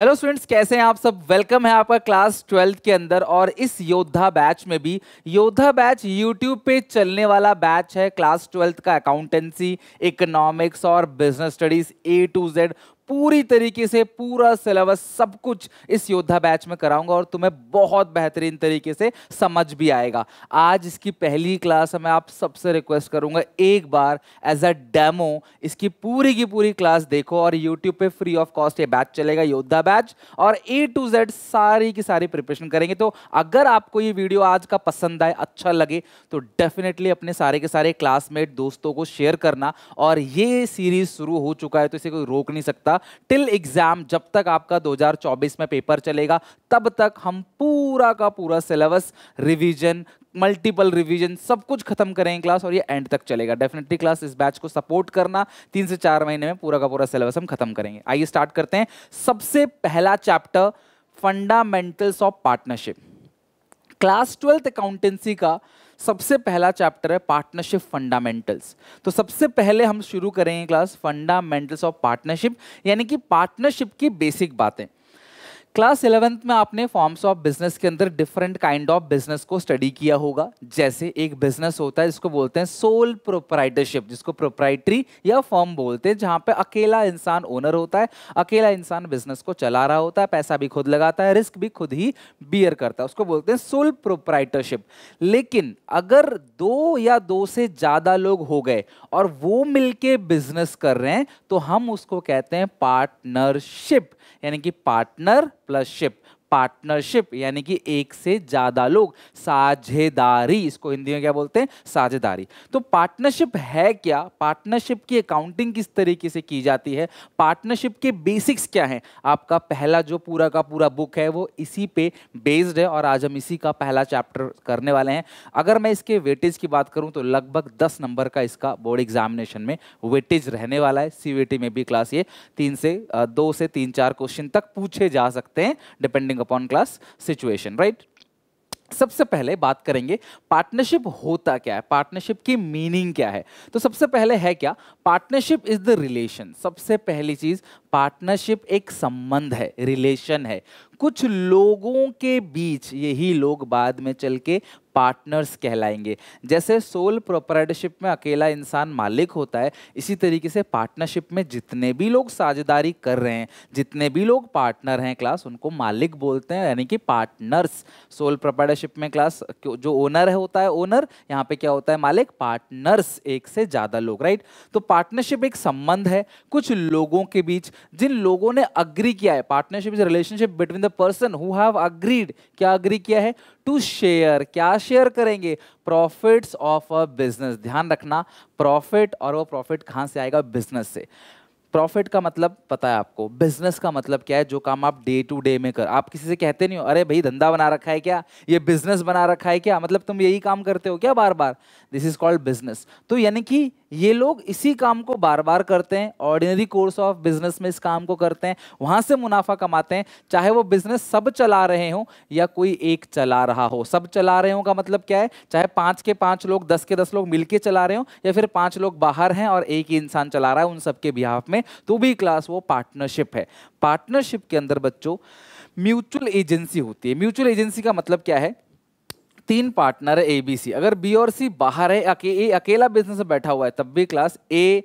Hello students, कैसे हैं आप सब। वेलकम है आपका क्लास 12th के अंदर। और इस योद्धा बैच में भी, योद्धा बैच यूट्यूब पे चलने वाला बैच है। क्लास 12th का अकाउंटेंसी, इकोनॉमिक्स और business studies A to Z पूरी तरीके से पूरा सिलेबस सब कुछ इस योद्धा बैच में कराऊंगा और तुम्हें बहुत बेहतरीन तरीके से समझ भी आएगा। आज इसकी पहली क्लास है। मैं आप सबसे रिक्वेस्ट करूंगा एक बार एज अ डेमो इसकी पूरी की पूरी क्लास देखो। और यूट्यूब पे फ्री ऑफ कॉस्ट ये बैच चलेगा, योद्धा बैच, और A to Z सारी की सारी प्रिपरेशन करेंगे। तो अगर आपको ये वीडियो आज का पसंद आए, अच्छा लगे, तो डेफिनेटली अपने सारे के सारे क्लासमेट दोस्तों को शेयर करना। और ये सीरीज शुरू हो चुका है तो इसे कोई रोक नहीं सकता। टिल एग्जाम, जब तक आपका 2024 में पेपर चलेगा तब तक हम पूरा का पूरा सिलेबस, रिवीजन, मल्टीपल रिवीजन सब कुछ खत्म करेंगे क्लास, और ये एंड तक चलेगा। डेफिनेटली क्लास इस बैच को सपोर्ट करना। 3 से 4 महीने में पूरा का पूरा सिलेबस हम खत्म करेंगे। आइए स्टार्ट करते हैं। सबसे पहला chapter, fundamentals of partnership. Class 12th accountancy का सबसे पहला चैप्टर है पार्टनरशिप फंडामेंटल्स। तो सबसे पहले हम शुरू करेंगे क्लास फंडामेंटल्स ऑफ पार्टनरशिप, यानी कि पार्टनरशिप की बेसिक बातें। क्लास 11th में आपने फॉर्म्स ऑफ बिजनेस के अंदर डिफरेंट काइंड ऑफ बिजनेस को स्टडी किया होगा। जैसे एक बिजनेस होता है जिसको बोलते हैं सोल प्रोप्राइटरशिप, जिसको प्रोप्राइटरी या फर्म बोलते हैं, जहां पे अकेला इंसान ओनर होता है, अकेला इंसान बिजनेस को चला रहा होता है, पैसा भी खुद लगाता है, रिस्क भी खुद ही बियर करता है, उसको बोलते हैं सोल प्रोप्राइटरशिप। लेकिन अगर 2 या 2 से ज्यादा लोग हो गए और वो मिलके बिजनेस कर रहे हैं तो हम उसको कहते हैं पार्टनरशिप, यानी कि पार्टनर प्लस शिप। पार्टनरशिप यानी कि एक से ज्यादा लोग, साझेदारी, इसको हिंदी में क्या बोलते हैं, साझेदारी। तो पार्टनरशिप है क्या, पार्टनरशिप की अकाउंटिंग किस तरीके से की जाती है, पार्टनरशिप के बेसिक्स क्या हैं, आपका पहला जो पूरा का पूरा बुक है वो इसी पे बेस्ड है। और आज हम इसी का पहला चैप्टर करने वाले हैं। अगर मैं इसके वेटेज की बात करूं तो लगभग 10 नंबर का इसका बोर्ड एग्जामिनेशन में वेटेज रहने वाला है। CVT में भी क्लास ये 2 से 3-4 क्वेश्चन तक पूछे जा सकते हैं, depending upon class situation, right. सबसे पहले बात करेंगे पार्टनरशिप होता क्या है, पार्टनरशिप की मीनिंग क्या है। तो सबसे पहले है क्या, पार्टनरशिप इज द रिलेशन। सबसे पहली चीज, पार्टनरशिप एक संबंध है, रिलेशन है कुछ लोगों के बीच। यही लोग बाद में चल के पार्टनर्स कहलाएंगे। जैसे सोल प्रोप्राइटरशिप में अकेला इंसान मालिक होता है, इसी तरीके से पार्टनरशिप में जितने भी लोग साझेदारी कर रहे हैं, जितने भी लोग पार्टनर हैं क्लास, उनको मालिक बोलते हैं, यानी कि पार्टनर्स। सोल प्रोप्राइटरशिप में क्लास जो ओनर है होता है ओनर, यहाँ पे क्या होता है मालिक, पार्टनर्स, एक से ज्यादा लोग, राइट। तो पार्टनरशिप एक संबंध है कुछ लोगों के बीच, जिन लोगों ने अग्री किया है। Partnership is relationship between the person who have agreed, क्या अग्री किया है, टू शेयर, क्या शेयर करेंगे, प्रॉफिट्स ऑफ अ बिजनेस। ध्यान रखना, प्रॉफिट, और वो प्रॉफिट कहां से आएगा, बिजनेस से। प्रॉफिट का मतलब पता है आपको, बिजनेस का मतलब क्या है, जो काम आप डे टू डे में कर, आप किसी से कहते नहीं हो अरे भाई धंधा बना रखा है क्या, ये बिजनेस बना रखा है क्या, मतलब तुम यही काम करते हो क्या बार बार, दिस इज कॉल्ड बिजनेस। तो यानी कि ये लोग इसी काम को बार बार करते हैं, ऑर्डिनरी कोर्स ऑफ बिजनेस में इस काम को करते हैं, वहां से मुनाफा कमाते हैं। चाहे वो बिजनेस सब चला रहे हो या कोई एक चला रहा हो। सब चला रहे हो का मतलब क्या है, चाहे 5 के 5 लोग, 10 के 10 लोग मिलके चला रहे हो, या फिर 5 लोग बाहर हैं और एक ही इंसान चला रहा है उन सबके बिहाफ में, तो भी क्लास वो पार्टनरशिप है। पार्टनरशिप के अंदर बच्चों म्यूचुअल एजेंसी होती है। म्यूचुअल एजेंसी का मतलब क्या है, 3 पार्टनर है ABC, अगर B और C बाहर है, अकेला बिजनेस में बैठा हुआ है, तब भी क्लास A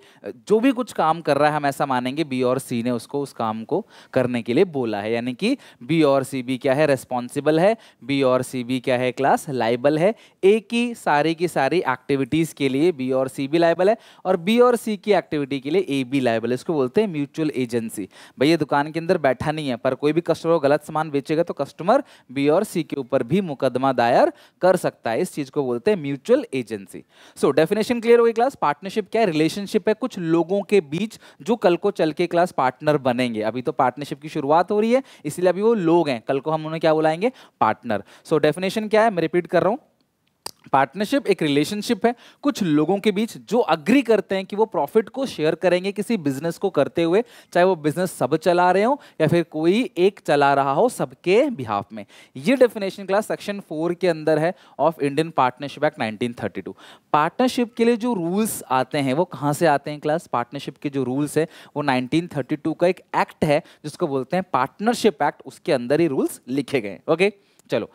जो भी कुछ काम कर रहा है हम ऐसा मानेंगे B और C ने उसको उस काम को करने के लिए बोला है, यानी कि B और C भी क्या है, रेस्पॉन्सिबल है, B और C भी क्या है क्लास, लाइबल है। A की सारी एक्टिविटीज के लिए B और C भी लाइबल है, और B और C की एक्टिविटी के लिए A भी लाइबल है। इसको बोलते हैं म्यूचुअल एजेंसी। भैया दुकान के अंदर बैठा नहीं है, पर कोई भी कस्टमर गलत सामान बेचेगा तो कस्टमर B और C के ऊपर भी मुकदमा दायर कर सकता है। इस चीज को बोलते हैं mutual agency. So definition clear हो गई क्लास। पार्टनरशिप क्या है, रिलेशनशिप है कुछ लोगों के बीच जो कल को चल के क्लास पार्टनर बनेंगे। अभी तो पार्टनरशिप की शुरुआत हो रही है, इसलिए अभी वो लोग हैं, कल को हम उन्हें क्या बुलाएंगे, पार्टनर। सो डेफिनेशन क्या है, मैं रिपीट कर रहा हूं, पार्टनरशिप एक रिलेशनशिप है कुछ लोगों के बीच जो अग्री करते हैं कि वो प्रॉफिट को शेयर करेंगे किसी बिजनेस को करते हुए, चाहे वो बिजनेस सब चला रहे हो या फिर कोई एक चला रहा हो सबके बिहाफ में। ये डेफिनेशन क्लास सेक्शन 4 के अंदर है of Indian partnership act 1932। Partnership के लिए जो रूल्स आते हैं वो कहाँ से आते हैं क्लास? पार्टनरशिप के जो रूल्स है वो 1932 का एक एक्ट है जिसको बोलते हैं पार्टनरशिप एक्ट, उसके अंदर ही रूल्स लिखे गए। ओके चलो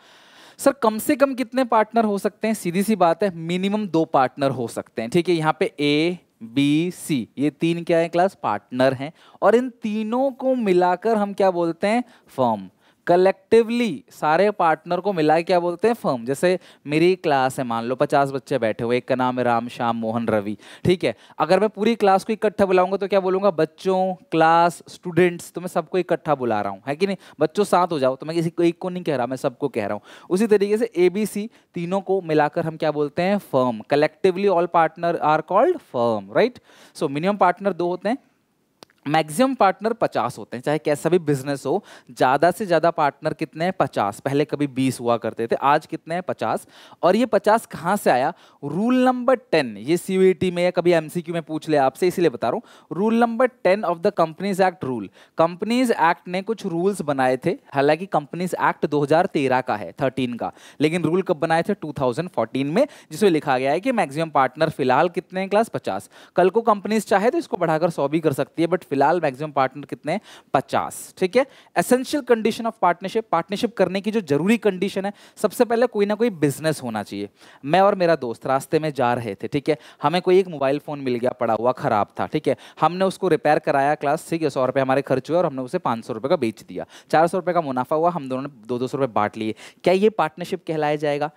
सर, कम से कम कितने पार्टनर हो सकते हैं? सीधी सी बात है, मिनिमम 2 पार्टनर हो सकते हैं। ठीक है, यहाँ पे ए बी सी ये 3 क्या है क्लास? पार्टनर हैं, और इन तीनों को मिलाकर हम क्या बोलते हैं? फर्म। कलेक्टिवली सारे पार्टनर को मिला के क्या बोलते हैं? फर्म। जैसे मेरी क्लास है, मान लो 50 बच्चे बैठे हुए, एक का नाम है राम, श्याम, मोहन, रवि। ठीक है, अगर मैं पूरी क्लास को इकट्ठा बुलाऊंगा तो क्या बोलूंगा? बच्चों, क्लास, स्टूडेंट्स। तो मैं सबको इकट्ठा बुला रहा हूँ, है कि नहीं? बच्चों 7 हो जाओ, तो मैं किसी को एक को नहीं कह रहा, मैं सबको कह रहा हूँ। उसी तरीके से ए बी सी तीनों को मिलाकर हम क्या बोलते हैं? Firm. Collectively all partner are called firm, right? So minimum partner 2 होते हैं, मैक्सिमम पार्टनर 50 होते हैं, चाहे कैसा भी बिजनेस हो। ज्यादा से ज्यादा पार्टनर कितने हैं? 50। पहले कभी 20 हुआ करते थे, आज कितने हैं? 50। और ये 50 कहां से आया? रूल नंबर 10, ये सीयूईटी में या कभी एमसीक्यू में पूछ ले आपसे, इसीलिए बता रहा हूं। Rule number 10 of the companies act rule. Companies act ने कुछ रूल्स बनाए थे, हालांकि कंपनीज एक्ट 2013 का है, 13 का, लेकिन रूल कब बनाए थे? 2014 में, जिसमें लिखा गया है कि मैक्सिमम पार्टनर फिलहाल कितने हैं क्लास? 50। कल को कंपनीज चाहे तो इसको बढ़ाकर 100 भी कर सकती है, बट फिलहाल मैक्सिमम पार्टनर कितने हैं? 50। ठीक है, essential condition of partnership, partnership करने की जो जरूरी कंडीशन है, सबसे पहले कोई ना कोई बिजनेस होना चाहिए। मैं और मेरा दोस्त रास्ते में जा रहे थे, ठीक है, हमें कोई एक मोबाइल फोन मिल गया, पड़ा हुआ, खराब था। ठीक है, हमने उसको रिपेयर कराया क्लास, ठीक है, 100 रुपए हमारे खर्च हुए और हमने उसे 500 रुपए का बेच दिया, 400 रुपए का मुनाफा हुआ, हम दोनों ने 200 रुपए बांट लिए। क्या ये पार्टनरशिप कहलाया जाएगा?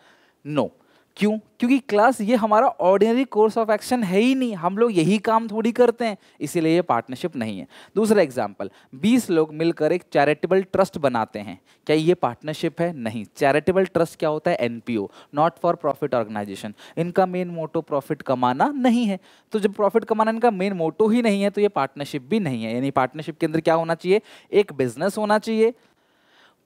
नो। क्यों? क्योंकि क्लास ये हमारा ऑर्डिनरी कोर्स ऑफ एक्शन है ही नहीं, हम लोग यही काम थोड़ी करते हैं, इसीलिए ये पार्टनरशिप नहीं है। दूसरा एग्जांपल, 20 लोग मिलकर एक चैरिटेबल ट्रस्ट बनाते हैं, क्या ये पार्टनरशिप है? नहीं। चैरिटेबल ट्रस्ट क्या होता है? NPO, not for profit organisation. इनका मेन मोटो प्रॉफिट कमाना नहीं है, तो जब प्रॉफिट कमाना इनका मेन मोटो ही नहीं है तो ये पार्टनरशिप भी नहीं है। यानी पार्टनरशिप के अंदर क्या होना चाहिए? एक बिजनेस होना चाहिए,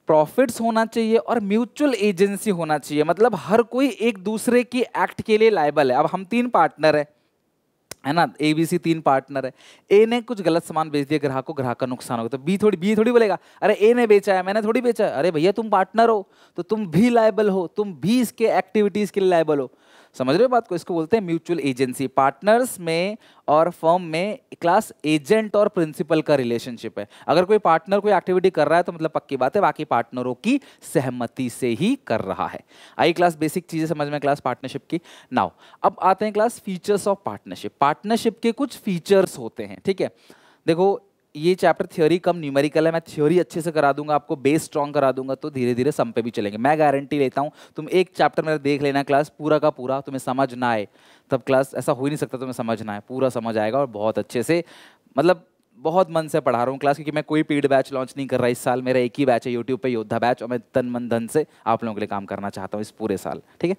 प्रॉफिट्स होना चाहिए और म्यूचुअल एजेंसी होना चाहिए। मतलब हर कोई एक दूसरे की एक्ट के लिए लायबल है। अब हम 3 पार्टनर है ना, ए बी सी 3 पार्टनर है। ए ने कुछ गलत सामान बेच दिया ग्राहक को, ग्राहक का नुकसान हो गया, तो बी थोड़ी बोलेगा अरे ए ने बेचा है, मैंने थोड़ी बेचा है। अरे भैया तुम पार्टनर हो तो तुम भी लायबल हो, तुम भी इसके एक्टिविटीज के लिए लायबल हो। समझ रहे हो बात को? इसको बोलते हैं म्यूचुअल एजेंसी। पार्टनर्स में और फर्म में क्लास एजेंट और प्रिंसिपल का रिलेशनशिप है। अगर कोई पार्टनर कोई एक्टिविटी कर रहा है तो मतलब पक्की बात है बाकी पार्टनरों की सहमति से ही कर रहा है। आई क्लास बेसिक चीजें समझ में क्लास पार्टनरशिप की। नाउ अब आते हैं class features of partnership. Partnership के कुछ फीचर्स होते हैं, ठीक है। देखो ये चैप्टर थ्योरी कम न्यूमेरिकल है, मैं थ्योरी अच्छे से करा दूंगा आपको, बेस स्ट्रॉन्ग करा दूंगा, तो धीरे धीरे सम पे भी चलेंगे। मैं गारंटी लेता हूं तुम एक चैप्टर मेरा देख लेना क्लास पूरा का पूरा, तुम्हें समझ ना आए तब क्लास ऐसा हो ही नहीं सकता, तुम्हें समझ ना आए, पूरा समझ आएगा और बहुत अच्छे से, मतलब बहुत मन से पढ़ा रहा हूँ क्लास, क्योंकि मैं कोई पेड बैच लॉन्च नहीं कर रहा इस साल। मेरा एक ही बैच है यूट्यूब पे, योद्धा बैच, और मैं तन मन धन से आप लोगों के लिए काम करना चाहता हूँ इस पूरे साल। ठीक है,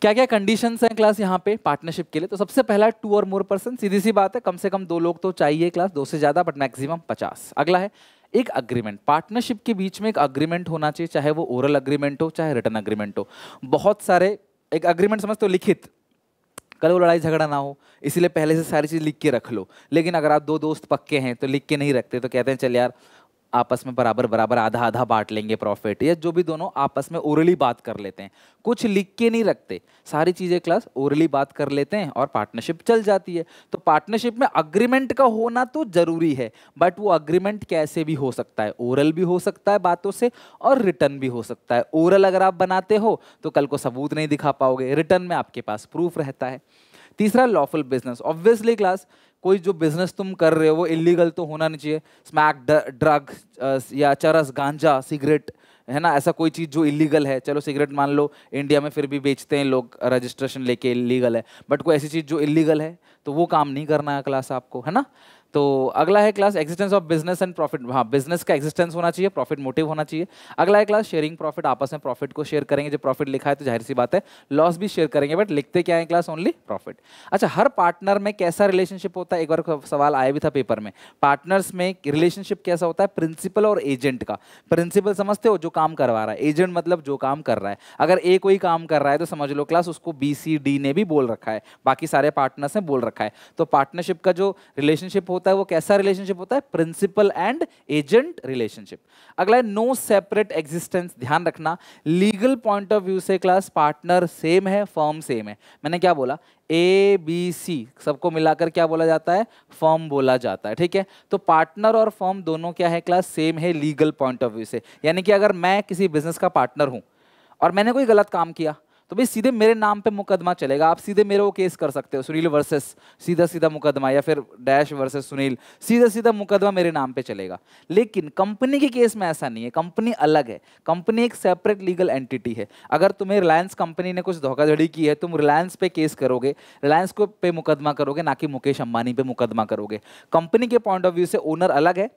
क्या क्या कंडीशंस हैं क्लास यहाँ पे पार्टनरशिप के लिए? तो सबसे पहला 2 और मोर पर्सन, सीधी सी बात है, कम से कम 2 लोग तो चाहिए क्लास, 2 से ज्यादा बट मैक्सिमम 50। अगला है एक अग्रीमेंट। पार्टनरशिप के बीच में एक अग्रीमेंट होना चाहिए, चाहे वो ओरल अग्रीमेंट हो चाहे रिटन अग्रीमेंट हो। बहुत सारे एक अग्रीमेंट समझते हो, लिखित, कल वो लड़ाई झगड़ा ना हो इसीलिए पहले से सारी चीज लिख के रख लो। लेकिन अगर आप 2 दोस्त पक्के हैं तो लिख के नहीं रखते, तो कहते हैं चल यार आपस में बराबर बराबर आधा आधा बांट लेंगे प्रॉफिट, या जो भी दोनों आपस में ओरली बात कर लेते हैं, कुछ लिख के नहीं रखते, सारी चीजें क्लास ओरली बात कर लेते हैं और पार्टनरशिप चल जाती है। तो पार्टनरशिप में अग्रीमेंट का होना तो जरूरी है, बट वो अग्रीमेंट कैसे भी हो सकता है, ओरल भी हो सकता है बातों से और रिटर्न भी हो सकता है। ओरल अगर आप बनाते हो तो कल को सबूत नहीं दिखा पाओगे, रिटर्न में आपके पास प्रूफ रहता है। तीसरा लॉफुल बिजनेस। ऑब्वियसली क्लास कोई जो बिजनेस तुम कर रहे हो वो इलीगल तो होना नहीं चाहिए। स्मैक ड्रग या चरस, गांजा, सिगरेट, है ना, ऐसा कोई चीज़ जो इलीगल है। चलो सिगरेट मान लो इंडिया में फिर भी बेचते हैं लोग रजिस्ट्रेशन लेके, इलीगल है, बट कोई ऐसी चीज़ जो इलीगल है तो वो काम नहीं करना है क्लास आपको, है ना। तो अगला है class existence of business and profit. हाँ, बिजनेस का एग्जिस्टेंस होना चाहिए, प्रॉफिट मोटिव होना चाहिए। अगला है क्लास शेयरिंग प्रॉफिट, आपस में प्रॉफिट को शेयर करेंगे। जब प्रॉफिट लिखा है तो जाहिर सी बात है लॉस भी शेयर करेंगे, बट लिखते क्या है क्लास, ओनली प्रॉफिट। अच्छा, हर पार्टनर में कैसा रिलेशनशिप होता है, एक बार सवाल आया भी था पेपर में, पार्टनर्स में रिलेशनशिप कैसा होता है, प्रिंसिपल और एजेंट का। प्रिंसिपल समझते हो, जो काम करवा रहा है, एजेंट मतलब जो काम कर रहा है। अगर ए कोई काम कर रहा है तो समझ लो क्लास उसको बी सी डी ने भी बोल रखा है, बाकी सारे पार्टनर्स ने बोल रखा है। तो पार्टनरशिप का जो रिलेशनशिप होता है वो कैसा रिलेशनशिप होता है, प्रिंसिपल एंड एजेंट रिलेशनशिप। अगला है नो सेपरेट एग्जिस्टेंस, ध्यान रखना लीगल पॉइंट ऑफ व्यू से क्लास पार्टनर सेम है, फर्म सेम है। मैंने क्या बोला, ए बी सी सबको मिलाकर क्या बोला जाता है, फर्म बोला जाता है, ठीक है। तो पार्टनर और फर्म दोनों क्या है क्लास, सेम है लीगल पॉइंट ऑफ व्यू से। यानी कि अगर मैं किसी बिजनेस का पार्टनर हूं और मैंने कोई गलत काम किया तो भाई सीधे मेरे नाम पे मुकदमा चलेगा, आप सीधे मेरे को केस कर सकते हो, सुनील वर्सेस सीधा सीधा मुकदमा, या फिर डैश वर्सेस सुनील, सीधा सीधा मुकदमा मेरे नाम पे चलेगा। लेकिन कंपनी के केस में ऐसा नहीं है, कंपनी अलग है, कंपनी एक सेपरेट लीगल एंटिटी है। अगर तुम्हें रिलायंस कंपनी ने कुछ धोखाधड़ी की है, तुम रिलायंस पे केस करोगे, रिलायंस को पे मुकदमा करोगे, ना कि मुकेश अंबानी पे मुकदमा करोगे। कंपनी के पॉइंट ऑफ व्यू से ओनर अलग है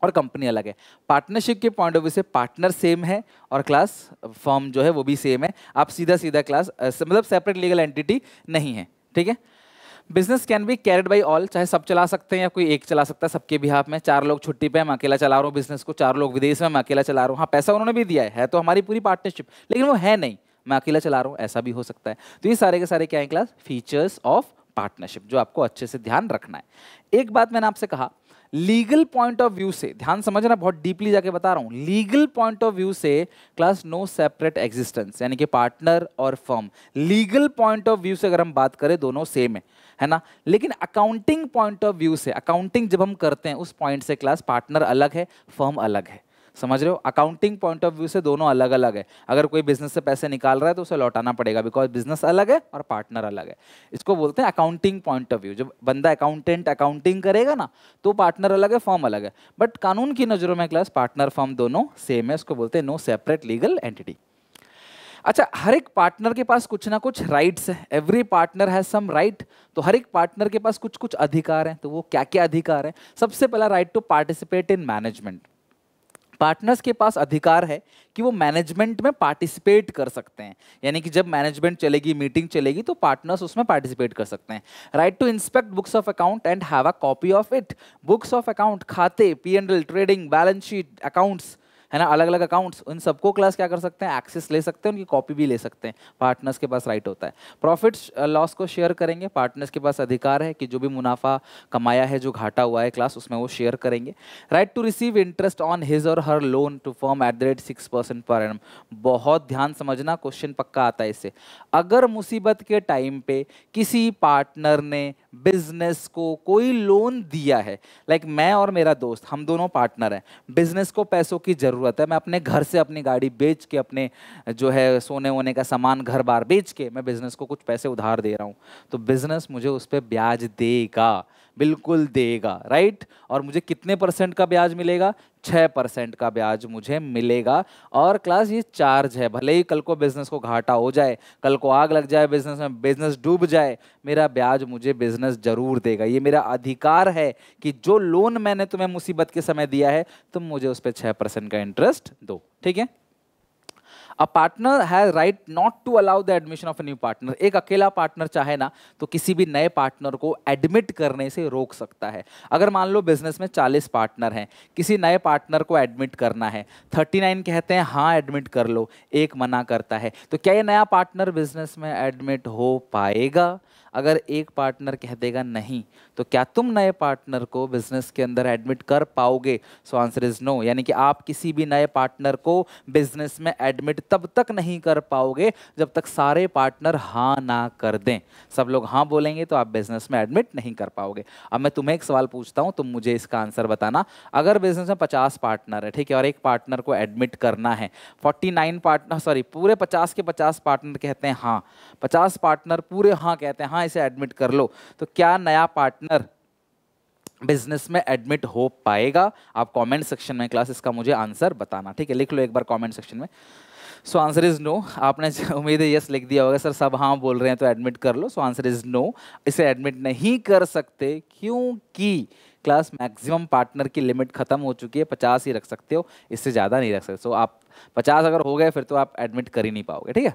और कंपनी अलग है। पार्टनरशिप के पॉइंट ऑफ व्यू से पार्टनर सेम है और क्लास फर्म जो है वो भी सेम है। आप सीधा सीधा क्लास मतलब सेपरेट लीगल एंटिटी नहीं है, ठीक है। Business can be carried by all, चाहे सब चला सकते हैं या कोई एक चला सकता है, सबके भी हाथ में। 4 लोग छुट्टी पे, मैं अकेला चला रहा हूँ बिजनेस को, 4 लोग विदेश में, मैं अकेला चला रहा हूँ। हाँ, पैसा उन्होंने भी दिया है तो हमारी पूरी पार्टनरशिप, लेकिन वो है नहीं, मैं अकेला चला रहा हूँ, ऐसा भी हो सकता है। तो ये सारे के सारे क्या है क्लास, फीचर्स ऑफ पार्टनरशिप, जो आपको अच्छे से ध्यान रखना है। एक बात मैंने आपसे कहा, लीगल पॉइंट ऑफ व्यू से ध्यान समझना, बहुत डीपली जाके बता रहा हूं, लीगल पॉइंट ऑफ व्यू से क्लास नो सेपरेट एग्जिस्टेंस, यानी कि पार्टनर और firm legal point of view से अगर हम बात करें दोनों सेम है ना। लेकिन अकाउंटिंग पॉइंट ऑफ व्यू से, अकाउंटिंग जब हम करते हैं उस पॉइंट से क्लास पार्टनर अलग है, फर्म अलग है। समझ रहे हो, अकाउंटिंग पॉइंट ऑफ व्यू से दोनों अलग अलग है। अगर कोई बिजनेस से पैसे निकाल रहा है तो उसे लौटाना पड़ेगा, बिकॉज बिजनेस अलग है और पार्टनर अलग है। इसको बोलते हैं अकाउंटिंग पॉइंट ऑफ व्यू। जब बंदा अकाउंटेंट अकाउंटिंग करेगा ना तो पार्टनर अलग है, फर्म अलग है। बट कानून की नजरों में क्लास पार्टनर फर्म दोनों सेम है, उसको बोलते हैं नो सेपरेट लीगल एंटिटी। अच्छा, हर एक पार्टनर के पास कुछ ना कुछ राइट्स है, every partner has some right. तो हर एक पार्टनर के पास कुछ कुछ अधिकार हैं, तो वो क्या क्या अधिकार है। सबसे पहला, right to participate in management. Partners के पास अधिकार है कि वो मैनेजमेंट में पार्टिसिपेट कर सकते हैं, यानी कि जब मैनेजमेंट चलेगी, मीटिंग चलेगी तो पार्टनर्स उसमें पार्टिसिपेट कर सकते हैं। Right to inspect books of account and have a copy of it. Books of account, खाते, P&L, trading, balance sheet, accounts है ना, अलग अलग अकाउंट्स, उन सबको क्लास क्या कर सकते हैं, एक्सेस ले सकते हैं, उनकी कॉपी भी ले सकते हैं, पार्टनर्स के पास राइट होता है। प्रॉफिट्स लॉस को शेयर करेंगे, पार्टनर्स के पास अधिकार है कि जो भी मुनाफा कमाया है, जो घाटा हुआ है क्लास, उसमें वो शेयर करेंगे। Right to receive interest on his और her loan to firm at the rate 6% per annum. बहुत ध्यान समझना, क्वेश्चन पक्का आता है इससे। अगर मुसीबत के टाइम पे किसी पार्टनर ने बिजनेस को कोई लोन दिया है, लाइक मैं और मेरा दोस्त, हम दोनों पार्टनर हैं, बिजनेस को पैसों की जरूरत है, मैं अपने घर से अपनी गाड़ी बेच के, अपने जो है सोने वोने का सामान घर बार बेच के मैं बिजनेस को कुछ पैसे उधार दे रहा हूं, तो बिजनेस मुझे उस पर ब्याज देगा, बिल्कुल देगा, राइट। और मुझे कितने % का ब्याज मिलेगा, 6% का ब्याज मुझे मिलेगा। और क्लास ये चार्ज है, भले ही कल को बिजनेस को घाटा हो जाए, कल को आग लग जाए बिजनेस में, बिजनेस डूब जाए, मेरा ब्याज मुझे बिजनेस जरूर देगा। ये मेरा अधिकार है कि जो लोन मैंने तुम्हें मुसीबत के समय दिया है, तुम मुझे उस पर 6% का इंटरेस्ट दो, ठीक है। A partner has right not to allow the admission of a new partner. एक अकेला पार्टनर चाहे ना तो किसी भी नए पार्टनर को एडमिट करने से रोक सकता है। अगर मान लो बिजनेस में 40 पार्टनर हैं, किसी नए पार्टनर को एडमिट करना है, 39 कहते हैं हाँ एडमिट कर लो, एक मना करता है, तो क्या ये नया पार्टनर बिजनेस में एडमिट हो पाएगा? अगर एक पार्टनर कह देगा नहीं, तो क्या तुम नए पार्टनर को बिजनेस के अंदर एडमिट कर पाओगे? So answer is no. यानी कि आप किसी भी नए पार्टनर को बिजनेस में एडमिट तब तक नहीं कर पाओगे जब तक सारे पार्टनर हाँ ना कर दें। सब लोग हाँ बोलेंगे तो आप बिजनेस में एडमिट नहीं कर पाओगे। अब मैं तुम्हें एक सवाल पूछता हूं, तुम मुझे इसका आंसर बताना। अगर बिजनेस में 50 पार्टनर है, ठीक है, और एक पार्टनर को एडमिट करना है, 49 पार्टनर, सॉरी पूरे 50 के 50 पार्टनर कहते हैं हाँ, 50 पार्टनर पूरे हाँ कहते हैं हाँ इसे एडमिट कर लो, तो क्या नया पार्टनर बिजनेस में एडमिट हो पाएगा? आप कमेंट सेक्शन में क्लास इसका मुझे आंसर बताना, ठीक है? लिख लो एक बार कमेंट सेक्शन में। So answer is no. आपने उम्मीद है यस लिख दिया होगा। सर सब हाँ बोल रहे हैं तो एडमिट कर लो। सो आंसर इज नो, इसे एडमिट नहीं कर सकते क्योंकि क्लास मैक्सिमम पार्टनर की लिमिट खत्म हो चुकी है। 50 ही रख सकते हो, इससे ज़्यादा नहीं रख सकते। सो आप 50 अगर हो गए फिर तो आप एडमिट कर ही नहीं पाओगे, ठीक है?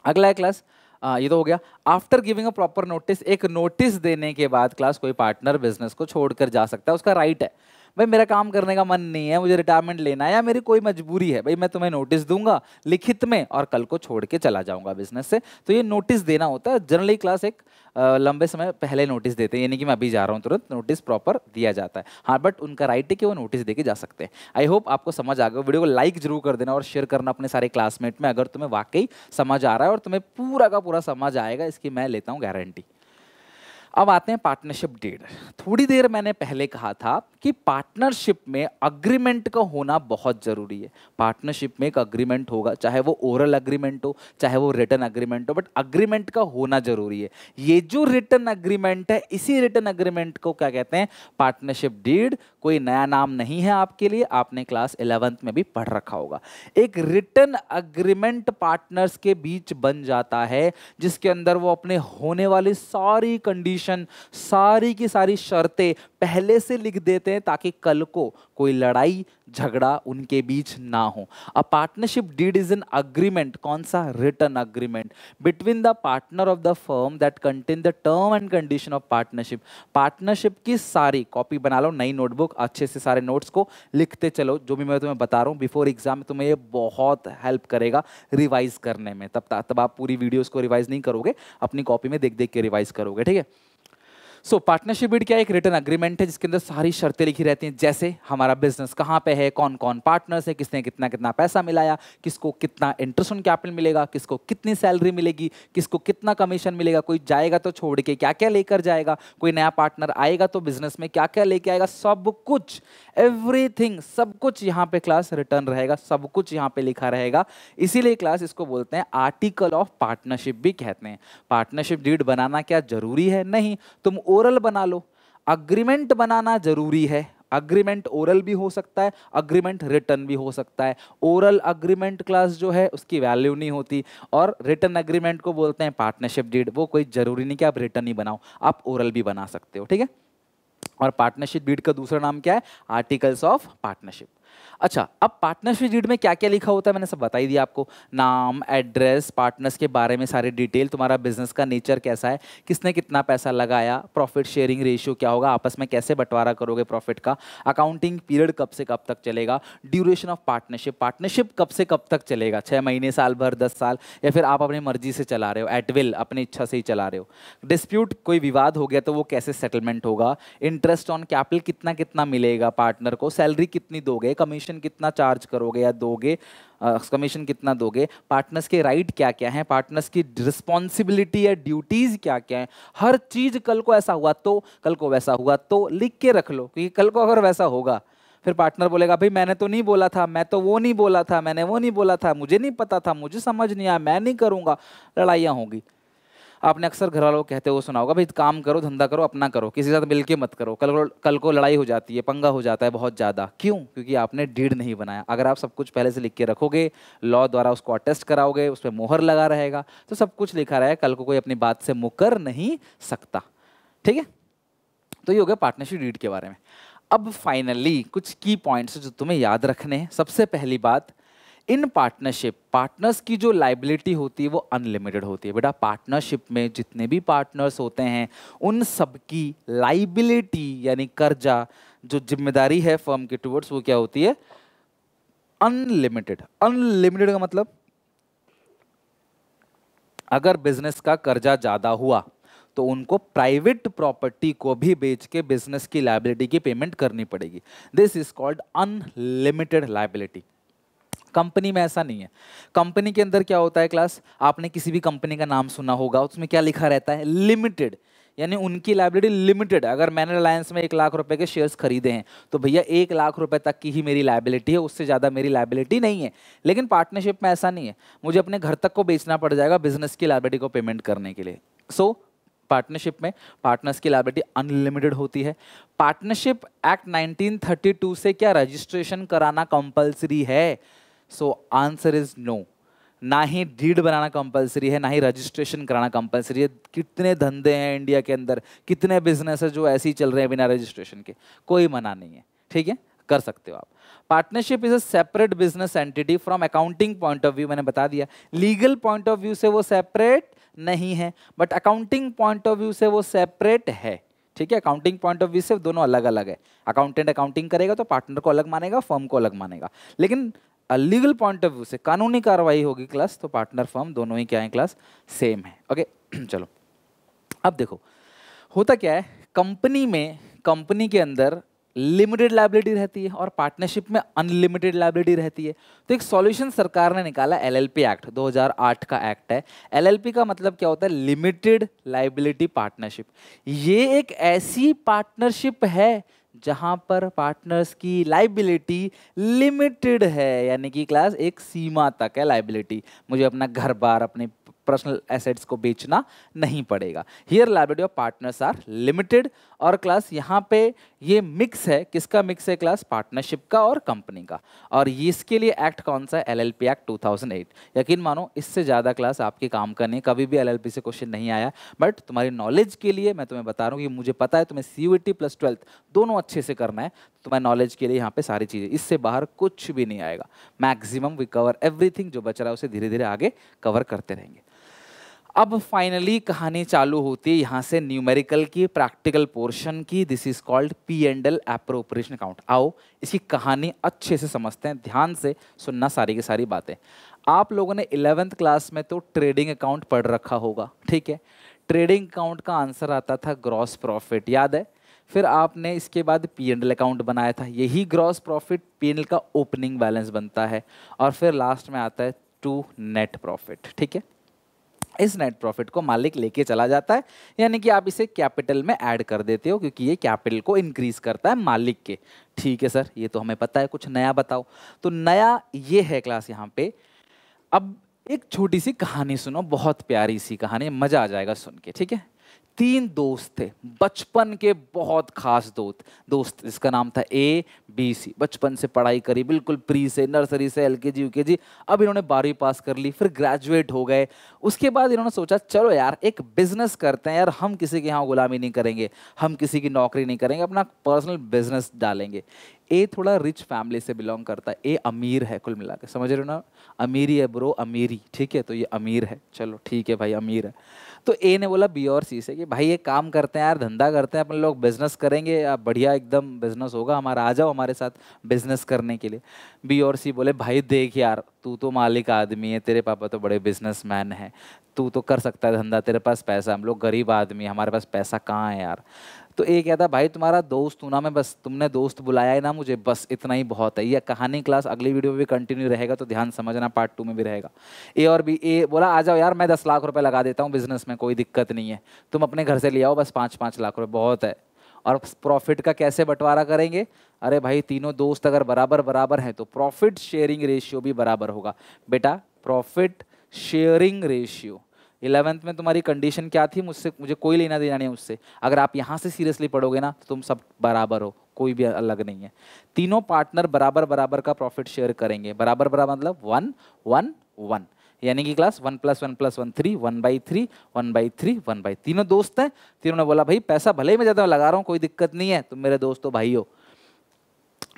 अगला है क्लास, ये तो हो गया। After giving a proper notice, एक नोटिस देने के बाद क्लास कोई पार्टनर बिजनेस को छोड़कर जा सकता है, उसका राइट है। भाई मेरा काम करने का मन नहीं है, मुझे रिटायरमेंट लेना है या मेरी कोई मजबूरी है, भाई मैं तुम्हें नोटिस दूंगा लिखित में और कल को छोड़ के चला जाऊंगा बिजनेस से। तो ये नोटिस देना होता है जनरली। क्लास एक लंबे समय पहले नोटिस देते हैं, यानी कि मैं अभी जा रहा हूँ तुरंत नोटिस प्रॉपर दिया जाता है। हाँ, बट उनका राइट है कि वो नोटिस दे के जा सकते हैं। आई होप आपको समझ आ गया। वीडियो को लाइक जरूर कर देना और शेयर करना अपने सारे क्लासमेट में अगर तुम्हें वाकई समझ आ रहा है, और तुम्हें पूरा का पूरा समझ आएगा, इसकी मैं लेता हूँ गारंटी। अब आते हैं पार्टनरशिप डीड। थोड़ी देर मैंने पहले कहा था कि पार्टनरशिप में अग्रीमेंट का होना बहुत जरूरी है। पार्टनरशिप में एक अग्रीमेंट होगा, चाहे वो ओरल अग्रीमेंट हो चाहे वो रिटन अग्रीमेंट हो, बट अग्रीमेंट का होना जरूरी है। ये जो रिटन अग्रीमेंट है, इसी रिटन अग्रीमेंट को क्या कहते हैं? Partnership deed. कोई नया नाम नहीं है आपके लिए, आपने क्लास 11th में भी पढ़ रखा होगा। एक रिटन अग्रीमेंट पार्टनर्स के बीच बन जाता है, जिसके अंदर वो अपने होने वाली सारी कंडीशन, सारी की सारी शर्तें पहले से लिख देते हैं ताकि कल को कोई लड़ाई झगड़ा उनके बीच ना हो। A partnership deed is an agreement. कौन सा? Written agreement between the partner of the firm that contain the term and condition of partnership. Partnership की सारी कॉपी बना लो, नई नोटबुक, अच्छे से सारे नोट्स को लिखते चलो। जो भी मैं तुम्हें बता रहा हूँ बिफोर एग्जाम, तुम्हें ये बहुत हेल्प करेगा रिवाइज करने में। तब आप पूरी वीडियोस को रिवाइज नहीं करोगे, अपनी कॉपी में देख देख के रिवाइज करोगे, ठीक है? सो पार्टनरशिप डीड क्या है? एक रिटन अग्रीमेंट है जिसके अंदर सारी शर्तें लिखी रहती हैं, जैसे हमारा बिजनेस कहाँ पे है, कौन कौन पार्टनर्स है, किसने कितना कितना पैसा मिलाया, किसको कितना इंटरेस्ट ऑन कैपिटल मिलेगा, किसको कितनी सैलरी मिलेगी, किसको कितना कमीशन मिलेगा, कोई जाएगा तो छोड़ के क्या क्या लेकर जाएगा, कोई नया पार्टनर आएगा तो बिजनेस में क्या क्या लेके आएगा, सब कुछ, एवरीथिंग, सब कुछ यहाँ पे क्लास रिटर्न रहेगा, सब कुछ यहाँ पे लिखा रहेगा। इसीलिए क्लास इसको बोलते हैं आर्टिकल ऑफ पार्टनरशिप भी कहते हैं। पार्टनरशिप डीड बनाना क्या जरूरी है? नहीं, तुम ओरल बना लो। अग्रीमेंट बनाना जरूरी है। अग्रीमेंट ओरल भी हो सकता है, अग्रीमेंट रिटन भी हो सकता है। ओरल अग्रीमेंट क्लास जो है उसकी वैल्यू नहीं होती, और रिटन अग्रीमेंट को बोलते हैं पार्टनरशिप डीड। वो कोई जरूरी नहीं कि आप रिटन ही बनाओ, आप ओरल भी बना सकते हो, ठीक है? और पार्टनरशिप डीड का दूसरा नाम क्या है? Articles of partnership. अच्छा, अब पार्टनरशिप डीड में क्या क्या लिखा होता है मैंने सब बता ही दिया आपको। नाम, एड्रेस, पार्टनर्स के बारे में सारी डिटेल, तुम्हारा बिजनेस का नेचर कैसा है, किसने कितना पैसा लगाया, प्रॉफिट शेयरिंग रेशियो क्या होगा, आपस में कैसे बंटवारा करोगे प्रॉफिट का, अकाउंटिंग पीरियड कब से कब तक चलेगा, ड्यूरेशन ऑफ पार्टनरशिप, पार्टनरशिप कब से कब तक चलेगा, 6 महीने, साल भर, 10 साल, या फिर आप अपनी मर्जी से चला रहे हो, एट विल, अपनी इच्छा से ही चला रहे हो। डिस्प्यूट, कोई विवाद हो गया तो वो कैसे सेटलमेंट होगा, इंटरेस्ट ऑन कैपिटल कितना कितना मिलेगा पार्टनर को, सैलरी कितनी दोगे, कमीशन कितना चार्ज करोगे या दोगे, कमीशन कितना दोगे, पार्टनर्स के राइट क्या क्या हैं, पार्टनर्स की रिस्पॉन्सिबिलिटी या ड्यूटीज क्या क्या हैं, हर चीज। कल को ऐसा हुआ तो, कल को वैसा हुआ तो, लिख के रख लो, क्योंकि कल को अगर वैसा होगा फिर पार्टनर बोलेगा भाई मैंने तो नहीं बोला था, मैं तो वो नहीं बोला था, मैंने वो नहीं बोला था, मुझे नहीं पता था, मुझे समझ नहीं आया, मैं नहीं करूंगा, लड़ाइयाँ होगी। आपने अक्सर घर वालों को कहते हुए सुना होगा भाई काम करो, धंधा करो, अपना करो, किसी के साथ मिलके मत करो, कल को लड़ाई हो जाती है, पंगा हो जाता है बहुत ज़्यादा। क्यों? क्योंकि आपने डीड नहीं बनाया। अगर आप सब कुछ पहले से लिख के रखोगे, लॉ द्वारा उसको अटेस्ट कराओगे, उस पर मोहर लगा रहेगा, तो सब कुछ लिखा रहेगा, कल को कोई अपनी बात से मुकर नहीं सकता, ठीक है? तो ये हो गया पार्टनरशिप डीड के बारे में। अब फाइनली कुछ की पॉइंट्स जो तुम्हें याद रखने हैं। सबसे पहली बात, इन पार्टनरशिप, पार्टनर्स की जो लाइबिलिटी होती है वो अनलिमिटेड होती है। बेटा पार्टनरशिप में जितने भी पार्टनर्स होते हैं उन सबकी लाइबिलिटी यानी कर्जा, जो जिम्मेदारी है फर्म के टुवर्ड्स, वो क्या होती है? अनलिमिटेड। अनलिमिटेड का मतलब, अगर बिजनेस का कर्जा ज्यादा हुआ तो उनको प्राइवेट प्रॉपर्टी को भी बेच के बिजनेस की लायबिलिटी की पेमेंट करनी पड़ेगी। This is called unlimited liability. Company में ऐसा नहीं है। कंपनी के अंदर क्या होता है क्लास, आपने किसी भी कंपनी का नाम सुना होगा, उसमें क्या लिखा रहता है? लिमिटेड, यानी उनकी लायबिलिटी लिमिटेड। अगर मैंने रिलायंस में 1 लाख रुपए के शेयर्स खरीदे हैं तो भैया 1 लाख रुपए तक की ही मेरी लायबिलिटी है, उससे ज़्यादा मेरी लायबिलिटी नहीं है। लेकिन पार्टनरशिप में ऐसा नहीं है, मुझे अपने घर तक को बेचना पड़ जाएगा बिजनेस की लायबिलिटी को पेमेंट करने के लिए। सो पार्टनरशिप में पार्टनर्स की लायबिलिटी अनलिमिटेड होती है। पार्टनरशिप एक्ट 1932 से क्या रजिस्ट्रेशन कराना कंपलसरी है? So answer is no. ना ही डीड बनाना कंपलसरी है, ना ही रजिस्ट्रेशन कराना कंपलसरी है। कितने धंधे हैं इंडिया के अंदर, कितने बिजनेस है जो ऐसे ही चल रहे हैं बिना रजिस्ट्रेशन के, कोई मना नहीं है, ठीक है, कर सकते हो आप। Partnership is a separate business entity from accounting point of view, मैंने बता दिया। लीगल पॉइंट ऑफ व्यू से वो सेपरेट नहीं है, but accounting point of view से वो सेपरेट है, ठीक है। अकाउंटिंग पॉइंट ऑफ व्यू से दोनों अलग अलग है। अकाउंटेंट अकाउंटिंग करेगा तो पार्टनर को अलग मानेगा, फर्म को अलग मानेगा, लेकिन लीगल पॉइंट ऑफ व्यू से कानूनी कार्रवाई होगी क्लास, तो पार्टनर फर्म दोनों ही क्या है क्लास, सेम है। ओके चलो अब देखो होता क्या है, कंपनी के अंदर लिमिटेड लायबिलिटी रहती है और पार्टनरशिप में अनलिमिटेड लायबिलिटी रहती है। तो एक सॉल्यूशन सरकार ने निकाला, एलएलपी एक्ट 2008 का एक्ट है। एलएलपी का मतलब क्या होता है? Limited liability partnership. ये एक ऐसी पार्टनरशिप है जहां पर पार्टनर्स की लायबिलिटी लिमिटेड है, यानी कि क्लास एक सीमा तक है लायबिलिटी। मुझे अपना घर बार, अपने पर्सनल एसेट्स को बेचना नहीं पड़ेगा। Here liability of partners are limited. और क्लास यहाँ पे ये मिक्स है, किसका मिक्स है क्लास? पार्टनरशिप का और कंपनी का। और ये इसके लिए एक्ट कौन सा है? LLP act 2008। यकीन मानो इससे ज़्यादा क्लास आपके काम का नहीं, कभी भी एलएलपी से क्वेश्चन नहीं आया, बट तुम्हारी नॉलेज के लिए मैं तुम्हें बता रहा हूँ कि मुझे पता है तुम्हें सीयूईटी प्लस 12th दोनों अच्छे से करना है। तुम्हारी नॉलेज के लिए यहाँ पे सारी चीज़ें, इससे बाहर कुछ भी नहीं आएगा। मैक्सिमम वी कवर एवरीथिंग, जो बच रहा है उसे धीरे धीरे आगे कवर करते रहेंगे। अब फाइनली कहानी चालू होती है यहाँ से न्यूमेरिकल की, प्रैक्टिकल पोर्शन की। This is called P&L appropriation account. आओ इसकी कहानी अच्छे से समझते हैं, ध्यान से सुनना सारी की सारी बातें। आप लोगों ने 11th क्लास में तो ट्रेडिंग अकाउंट पढ़ रखा होगा, ठीक है। ट्रेडिंग अकाउंट का आंसर आता था ग्रॉस प्रॉफिट, याद है। फिर आपने इसके बाद P&L अकाउंट बनाया था, यही ग्रॉस प्रॉफिट P&L का ओपनिंग बैलेंस बनता है। और फिर लास्ट में आता है टू नेट प्रॉफिट, ठीक है। इस नेट प्रॉफिट को मालिक लेके चला जाता है, यानी कि आप इसे कैपिटल में ऐड कर देते हो, क्योंकि ये कैपिटल को इंक्रीज करता है मालिक के। ठीक है सर, ये तो हमें पता है, कुछ नया बताओ। तो नया ये है क्लास यहाँ पे। अब एक छोटी सी कहानी सुनो, बहुत प्यारी सी कहानी, मजा आ जाएगा सुन के, ठीक है। 3 दोस्त थे, बचपन के बहुत खास दोस्त जिसका नाम था ABC। बचपन से पढ़ाई करी, बिल्कुल प्री से, नर्सरी से LKG UKG। अब इन्होंने 12वीं पास कर ली, फिर ग्रेजुएट हो गए। उसके बाद इन्होंने सोचा चलो यार एक बिजनेस करते हैं यार, हम किसी के यहाँ गुलामी नहीं करेंगे, हम किसी की नौकरी नहीं करेंगे, अपना पर्सनल बिजनेस डालेंगे। ए थोड़ा रिच फैमिली से बिलोंग करता है, ए अमीर है कुल मिला के, समझ रहे हो ना? अमीरी है ब्रो, अमीरी, ठीक है। तो ये अमीर है, चलो ठीक है भाई, अमीर है। तो ए ने बोला बी और सी से कि भाई एक काम करते हैं यार, धंधा करते हैं अपन लोग, बिजनेस करेंगे, आप बढ़िया एकदम बिजनेस होगा हमारा, आ जाओ हमारे साथ बिजनेस करने के लिए। बी और सी बोले भाई देख यार, तू तो मालिक आदमी है, तेरे पापा तो बड़े बिजनेसमैन हैं, तू तो कर सकता है धंधा, तेरे पास पैसा, हम लोग गरीब आदमी, हमारे पास पैसा कहाँ है यार। तो ए कहता भाई तुम्हारा दोस्त हूँ ना मैं, बस तुमने दोस्त बुलाया है ना मुझे, बस इतना ही बहुत है। यह कहानी क्लास अगली वीडियो में भी कंटिन्यू रहेगा, तो ध्यान समझना, पार्ट 2 में भी रहेगा। ए और बी, ए बोला आ जाओ यार, मैं 10 लाख रुपए लगा देता हूँ बिजनेस में, कोई दिक्कत नहीं है, तुम अपने घर से ले आओ बस 5-5 लाख रुपए बहुत है। और प्रॉफिट का कैसे बंटवारा करेंगे? अरे भाई तीनों दोस्त अगर बराबर बराबर हैं तो प्रॉफिट शेयरिंग रेशियो भी बराबर होगा। बेटा प्रॉफिट शेयरिंग रेशियो 11th में तुम्हारी कंडीशन क्या थी? मुझे कोई लेना देना नहीं है उससे। अगर आप यहाँ से सीरियसली पढ़ोगे ना तो तुम सब बराबर हो, कोई भी अलग नहीं है। तीनों पार्टनर बराबर बराबर का प्रॉफिट शेयर करेंगे। बराबर बराबर मतलब 1-1-1, यानी कि क्लास 1 + 1 + 1 3, 1/3 1/3 1/3। तीनों दोस्त हैं, तीनों ने बोला भाई पैसा भले ही मैं ज़्यादा लगा रहा हूँ, कोई दिक्कत नहीं है, तुम मेरे दोस्त हो, भाई हो,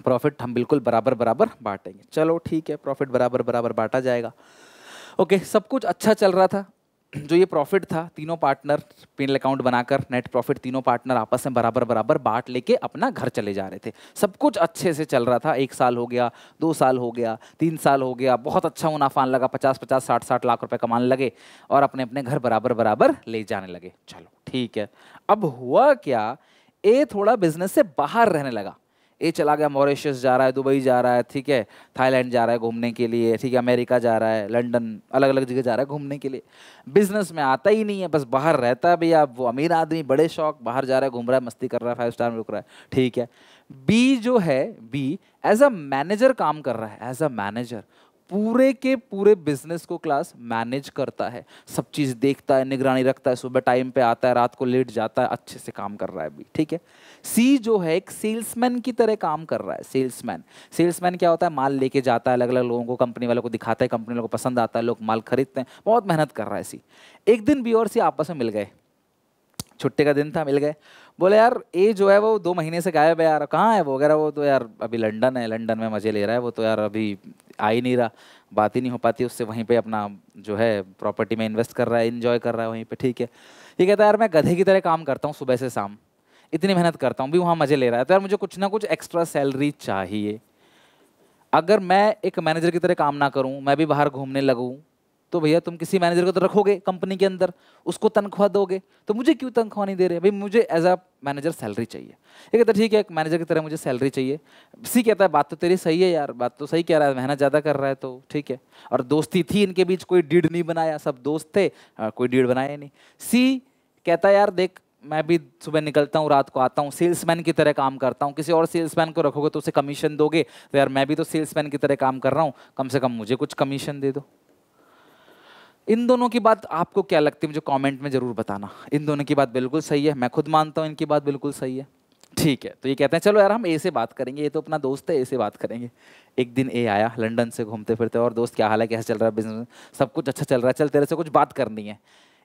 प्रॉफिट हम बिल्कुल बराबर बराबर बांटेंगे। चलो ठीक है, प्रॉफिट बराबर बराबर बांटा जाएगा। ओके, सब कुछ अच्छा चल रहा था। जो ये प्रॉफिट था, तीनों पार्टनर P&L अकाउंट बनाकर नेट प्रॉफिट तीनों पार्टनर आपस में बराबर बराबर बांट लेके अपना घर चले जा रहे थे। सब कुछ अच्छे से चल रहा था। 1 साल हो गया, 2 साल हो गया, 3 साल हो गया, बहुत अच्छा मुनाफा आने लगा, 50-50 60-60 लाख रुपए कमाने लगे और अपने अपने घर बराबर बराबर ले जाने लगे। चलो ठीक है। अब हुआ क्या, ए थोड़ा बिजनेस से बाहर रहने लगा। ए चला गया, मॉरिशस जा रहा है, दुबई जा रहा है, ठीक है, थाईलैंड जा रहा है घूमने के लिए, ठीक है, अमेरिका जा रहा है, लंदन, अलग अलग जगह जा रहा है घूमने के लिए। बिजनेस में आता ही नहीं है, बस बाहर रहता है भैया। वो अमीर आदमी, बड़े शौक, बाहर जा रहा है, घूम रहा है, मस्ती कर रहा है, 5 स्टार में रुक रहा है, ठीक है। बी जो है, बी एज अ मैनेजर काम कर रहा है, एज अ मैनेजर। पूरे के पूरे बिजनेस को क्लास मैनेज करता है, सब चीज़ देखता है, निगरानी रखता है, सुबह टाइम पे आता है, रात को लेट जाता है, अच्छे से काम कर रहा है अभी, ठीक है। सी जो है एक सेल्समैन की तरह काम कर रहा है। सेल्समैन, सेल्समैन क्या होता है, माल लेके जाता है, अलग अलग लोगों को, कंपनी वालों को दिखाता है, कंपनी वालों को पसंद आता है, लोग माल खरीदते हैं, बहुत मेहनत कर रहा है सी। एक दिन बी और सी आपस में मिल गए, छुट्टी का दिन था, मिल गए। बोले यार ए जो है वो 2 महीने से गायब है यार, कहाँ है वो वगैरह, वो तो यार अभी लंदन है, लंदन में मजे ले रहा है, वो तो यार अभी आ ही नहीं रहा, बात ही नहीं हो पाती उससे, वहीं पे अपना जो है प्रॉपर्टी में इन्वेस्ट कर रहा है, एंजॉय कर रहा है वहीं पे, ठीक है। ये कहता है यार मैं गधे की तरह काम करता हूँ सुबह से शाम, इतनी मेहनत करता हूँ भी, वहाँ मजे ले रहा है, तो यार मुझे कुछ ना कुछ एक्स्ट्रा सैलरी चाहिए। अगर मैं एक मैनेजर की तरह काम ना करूँ, मैं भी बाहर घूमने लगूँ, तो भैया तुम किसी मैनेजर को तो रखोगे कंपनी के अंदर, उसको तनख्वाह दोगे, तो मुझे क्यों तनख्वाह नहीं दे रहे भाई, मुझे एज अ मैनेजर सैलरी चाहिए। ये कहता है ठीक है, एक मैनेजर की तरह मुझे सैलरी चाहिए। सी कहता है बात तो तेरी सही है यार, बात तो सही कह रहा है, मेहनत ज़्यादा कर रहा है तो ठीक है। और दोस्ती थी इनके बीच, कोई डीड नहीं बनाया, सब दोस्त थे, कोई डीड बनाया नहीं। सी कहता है यार देख, मैं भी सुबह निकलता हूँ, रात को आता हूँ, सेल्समैन की तरह काम करता हूँ, किसी और सेल्समैन को रखोगे तो उसे कमीशन दोगे, तो यार मैं भी तो सेल्समैन की तरह काम कर रहा हूँ, कम से कम मुझे कुछ कमीशन दे दो। इन दोनों की बात आपको क्या लगती है, मुझे कमेंट में जरूर बताना। इन दोनों की बात बिल्कुल सही है, मैं खुद मानता हूँ इनकी बात बिल्कुल सही है, ठीक है। तो ये कहते हैं चलो यार हम ए से बात करेंगे, ये तो अपना दोस्त है, ए से बात करेंगे। एक दिन ए आया लंदन से घूमते फिरते, और दोस्त क्या हाल है, कैसे चल रहा है बिजनेस, सब कुछ अच्छा चल रहा है, चल तेरे से कुछ बात करनी है।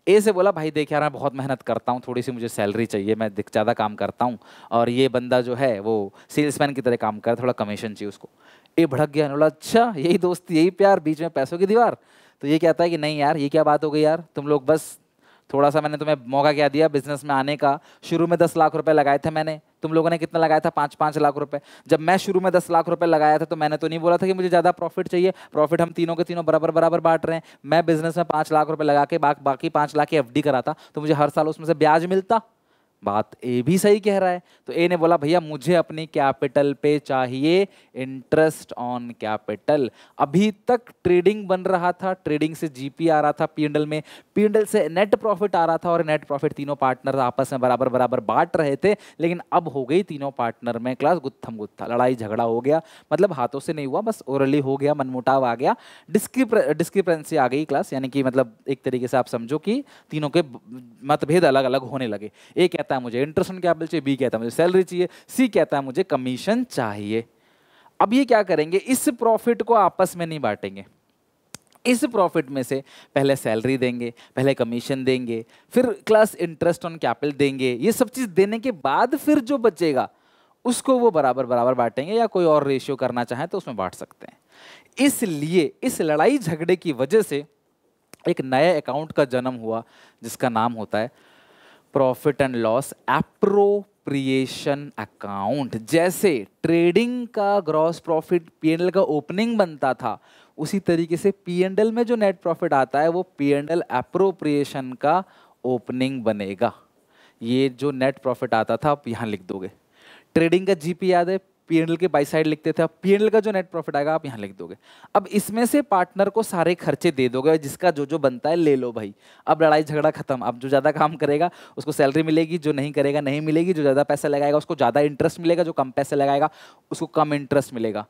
ए से बोला भाई देख यार मैं बहुत मेहनत करता हूँ, थोड़ी सी मुझे सैलरी चाहिए, मैं ज़्यादा काम करता हूँ, और ये बंदा जो है वो सेल्समैन की तरह काम कर, थोड़ा कमीशन चाहिए उसको। ए भड़क गया, बोला अच्छा यही दोस्ती, यही प्यार, बीच में पैसों की दीवार। तो ये कहता है कि नहीं यार ये क्या बात हो गई यार, तुम लोग बस थोड़ा सा, मैंने तुम्हें मौका क्या दिया बिजनेस में आने का, शुरू में 10 लाख रुपए लगाए थे मैंने, तुम लोगों ने कितना लगाया था, 5-5 लाख रुपए। जब मैं शुरू में 10 लाख रुपए लगाया था तो मैंने तो नहीं बोला था कि मुझे ज़्यादा प्रॉफिट चाहिए, प्रॉफिट हम तीनों के तीनों बराबर बराबर बांट रहे हैं। मैं बिजनेस में 5 लाख रुपए लगा के बाकी 5 लाख की एफडी कराता, तो मुझे हर साल उसमें से ब्याज मिलता। बात ए भी सही कह रहा है। तो ए ने बोला भैया मुझे अपनी कैपिटल पे चाहिए इंटरेस्ट ऑन कैपिटल। अभी तक ट्रेडिंग बन रहा था, ट्रेडिंग से जीपी आ रहा था पीएनएल में, पीएनएल से नेट प्रॉफिट आ रहा था, और नेट प्रॉफिट तीनों पार्टनर आपस में बराबर बराबर बांट रहे थे। लेकिन अब हो गई तीनों पार्टनर में क्लास गुत्थम गुत्था, लड़ाई झगड़ा हो गया, मतलब हाथों से नहीं हुआ, बस ओरली हो गया, मनमुटाव आ गया, डिस्क्रिपेंसी आ गई क्लास, यानी कि मतलब एक तरीके से आप समझो कि तीनों के मतभेद अलग अलग होने लगे। एक कहता है मुझे इंटरेस्ट ऑन कैपिटल चाहिए, बी कहता है मुझे सैलरी चाहिए, सी कहता है मुझे कमीशन चाहिए। अब ये क्या करेंगे, इस प्रॉफिट को आपस में नहीं बांटेंगे, इस प्रॉफिट में से पहले सैलरी देंगे, पहले कमीशन देंगे, फिर क्लास इंटरेस्ट ऑन कैपिटल देंगे, ये सब चीज देने के बाद फिर जो बचेगा उसको वो बराबर बराबर बांटेंगे, या कोई और रेशियो करना चाहे तो उसमें बांट सकते हैं। इसलिए इस लड़ाई झगड़े की वजह से एक नए अकाउंट का जन्म हुआ जिसका नाम होता है profit and loss appropriation account. जैसे ट्रेडिंग का ग्रॉस प्रॉफिट पीएनएल का ओपनिंग बनता था, उसी तरीके से पीएनएल में जो नेट प्रॉफिट आता है वो पीएनएल एप्रोप्रिएशन का ओपनिंग बनेगा। ये जो नेट प्रॉफिट आता था आप यहाँ लिख दोगे, ट्रेडिंग का जीपी याद है, पीएनएल के बाई साइड लिखते थे, अब पीएनएल का जो नेट प्रॉफिट आएगा आप यहाँ लिख दोगे। अब इसमें से पार्टनर को सारे खर्चे दे दोगे, जिसका जो जो बनता है ले लो भाई। अब लड़ाई झगड़ा खत्म, अब जो ज़्यादा काम करेगा उसको सैलरी मिलेगी, जो नहीं करेगा नहीं मिलेगी, जो ज़्यादा पैसा लगाएगा उसको ज़्यादा इंटरेस्ट मिलेगा, जो कम पैसे लगाएगा उसको कम इंटरेस्ट मिलेगा।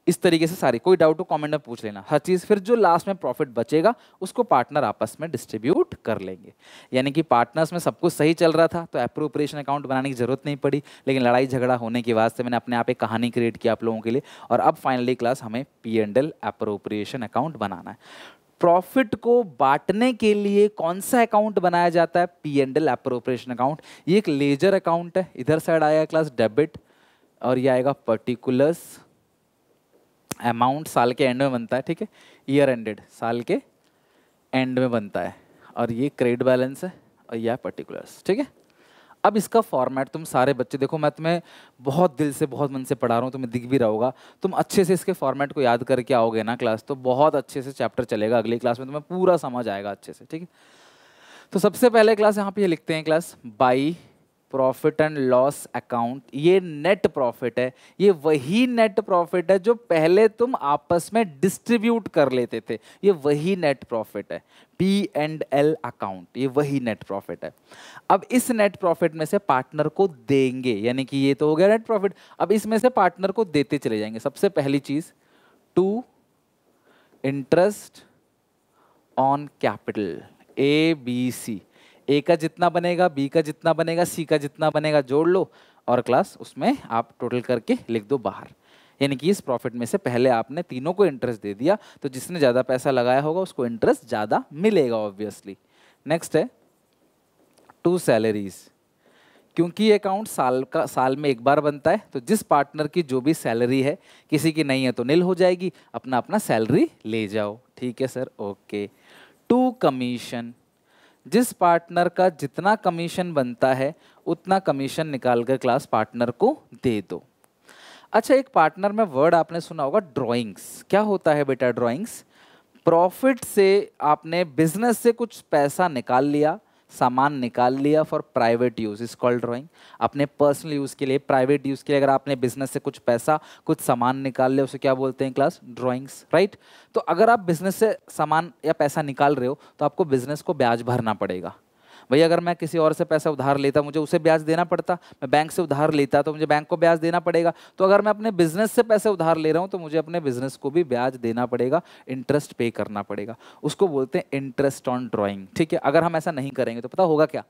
इस तरीके से सारी, कोई डाउट हो कमेंट में पूछ लेना हर चीज़। फिर जो लास्ट में प्रॉफिट बचेगा उसको पार्टनर आपस में डिस्ट्रीब्यूट कर लेंगे। यानी कि पार्टनर्स में सब कुछ सही चल रहा था तो एप्रोप्रिएशन अकाउंट बनाने की जरूरत नहीं पड़ी, लेकिन लड़ाई झगड़ा होने की वजह से मैंने अपने आप एक कहानी क्रिएट की आप लोगों के लिए, और अब फाइनली क्लास हमें पी&एल एप्रोप्रिएशन अकाउंट बनाना है। प्रॉफिट को बांटने के लिए कौन सा अकाउंट बनाया जाता है, पी&एल एप्रोप्रिएशन अकाउंट। ये एक लेजर अकाउंट है, इधर साइड आएगा क्लास डेबिट, और ये आएगा पर्टिकुलर्स अमाउंट, साल के एंड में बनता है, ठीक है, ईयर एंडेड, साल के एंड में बनता है, और ये क्रेडिट बैलेंस है, और यह पर्टिकुलर्स, ठीक है। अब इसका फॉर्मेट तुम सारे बच्चे देखो, मैं तुम्हें बहुत दिल से बहुत मन से पढ़ा रहा हूँ, तुम्हें दिख भी रहा होगा, तुम अच्छे से इसके फॉर्मेट को याद करके आओगे ना क्लास, तो बहुत अच्छे से चैप्टर चलेगा, अगली क्लास में तुम्हें पूरा समझ आएगा अच्छे से, ठीक है। तो सबसे पहले क्लास यहाँ पे ये लिखते हैं class, by profit and loss account. ये नेट प्रॉफिट है, ये वही नेट प्रॉफिट है जो पहले तुम आपस में डिस्ट्रीब्यूट कर लेते थे, ये वही नेट प्रॉफिट है। पी&एल अकाउंट, ये वही नेट प्रॉफिट है। अब इस नेट प्रॉफिट में से पार्टनर को देंगे, यानी कि ये तो हो गया नेट प्रॉफिट, अब इसमें से पार्टनर को देते चले जाएंगे। सबसे पहली चीज to interest on capital A B C, A का जितना बनेगा, बी का जितना बनेगा, सी का जितना बनेगा जोड़ लो और क्लास उसमें आप टोटल करके लिख दो बाहर। यानी कि इस प्रॉफिट में से पहले आपने तीनों को इंटरेस्ट दे दिया, तो जिसने ज़्यादा पैसा लगाया होगा उसको इंटरेस्ट ज़्यादा मिलेगा ऑब्वियसली। नेक्स्ट है टू सैलरीज, क्योंकि ये अकाउंट साल में एक बार बनता है, तो जिस पार्टनर की जो भी सैलरी है, किसी की नहीं है तो निल हो जाएगी, अपना अपना सैलरी ले जाओ। ठीक है सर, ओके। टू कमीशन, जिस पार्टनर का जितना कमीशन बनता है उतना कमीशन निकाल कर क्लास पार्टनर को दे दो। अच्छा, एक पार्टनर में वर्ड आपने सुना होगा ड्राइंग्स। क्या होता है बेटा ड्राइंग्स? प्रॉफिट से आपने बिजनेस से कुछ पैसा निकाल लिया, सामान निकाल लिया for private use, is called drawing. अपने पर्सनल यूज के लिए, प्राइवेट यूज के लिए अगर आपने बिजनेस से कुछ पैसा, कुछ सामान निकाल लिया, उसे क्या बोलते हैं क्लास? Drawings, right. तो अगर आप बिजनेस से सामान या पैसा निकाल रहे हो तो आपको बिजनेस को ब्याज भरना पड़ेगा। भैया अगर मैं किसी और से पैसा उधार लेता, मुझे उसे ब्याज देना पड़ता। मैं बैंक से उधार लेता तो मुझे बैंक को ब्याज देना पड़ेगा। तो अगर मैं अपने बिजनेस से पैसे उधार ले रहा हूं तो मुझे अपने बिजनेस को भी ब्याज देना पड़ेगा, इंटरेस्ट पे करना पड़ेगा। उसको बोलते हैं इंटरेस्ट ऑन ड्राइंग। ठीक है, अगर हम ऐसा नहीं करेंगे तो पता होगा क्या?